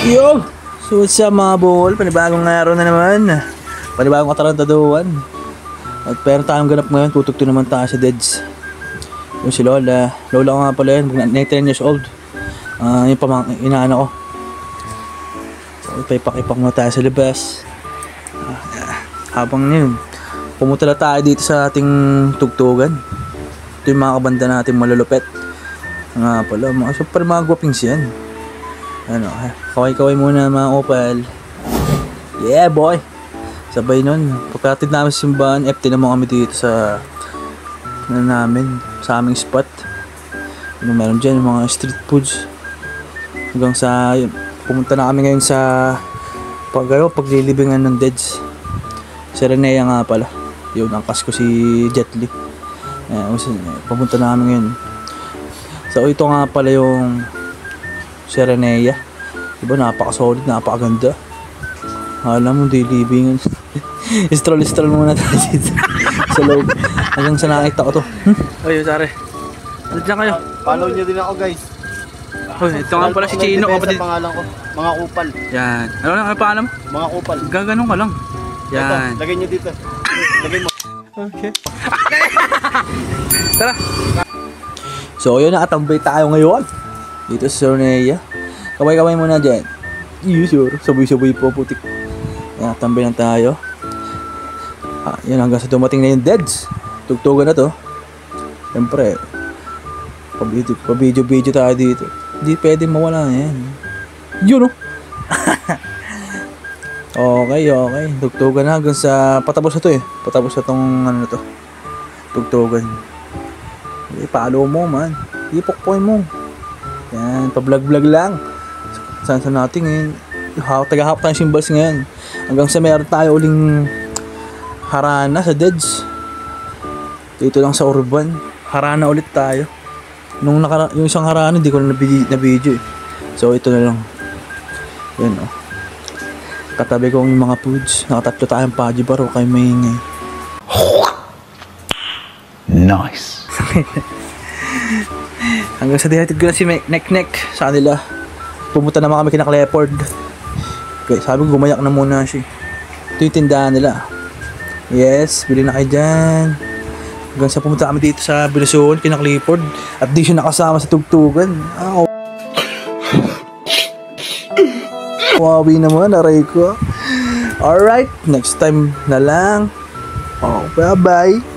Yo! So what's up mga bol? Panibagong araw na naman. Panibagong katarantaduhan. At pero tayong ganap ngayon, tutugto naman tayo sa Deads. Yung si Lola. Lola ko nga pala yun, 19 years old. Yung inaanak ko. So ipakipak mo tayo sa labas. Habang yun, pumunta na tayo dito sa ating tugtugan. Ito yung mga kabanda natin malulupet. Nga pala, super mga gwapings yan. Ano, kaway-kaway muna mga opal. Yeah boy! Sabay nun, pagkatid namin sa simbahan, FT naman kami dito sa sa aming spot. Ano meron dyan, mga street foods. Hanggang sa, pumunta na kami ngayon sa paglilibingan ng Deads. Si Renea nga pala. Yun, angkas ko si Jet Li. Pumunta na kami ngayon. So ito nga pala yung si Renea. Diba, napaka-solid, napakaganda. Alam mo, di libingan. Stroll muna tayo dito sa loob. Hanggang sa nakita ko to. Oy, sorry. Diyan kayo. Follow nyo din ako, guys. Oy, ito nga pala si Chino, kapatid. Pangalan ko, mga kupal. Yan. Ano pangalan mo? Mga kupal. Gaganong ka lang. Yan. Ito, lagay nyo dito. Lagay mo. Okay. Tara. So, yun, nakatambay tayo ngayon. Dito sa Renea. Kaway-kaway muna dyan. Sure. Sabay-sabay po, putik. Nakatambay lang tayo. Yan, hanggang sa dumating na yung Deads. Tugtugan na to. Siyempre, pa-video tayo dito. Hindi pwede mawala yan. Yun, no? Okay. Tugtugan na hanggang sa patapos na to eh. Patapos na tong ano na to. Tugtugan. Follow mo man. Ipokpoy mo. Yan, pa-vlog lang. Saan natin ngayon. Tagahap tayong symbols ngayon. Hanggang sa meron tayo uling harana sa Deads. Dito lang sa Urban. Harana ulit tayo. Yung isang harana hindi ko na na-video eh. So ito na lang. Yan o. Katabi ko yung mga foods. Nakatatlo tayong paji bar o kayo maingay. Nice. Hanggang sa dihatid ko na si Nek sa kanila. Pumunta naman kami kina Leopard. Okay, sabi ko gumayak na muna siya. Ito yung tindahan nila. Yes, bili na kayo dyan. Hanggang sa pumunta kami dito sa Biluson kina Leopard. At di siya nakasama sa tugtugan. Wawi naman, aray ko. Alright, next time na lang. Bye-bye.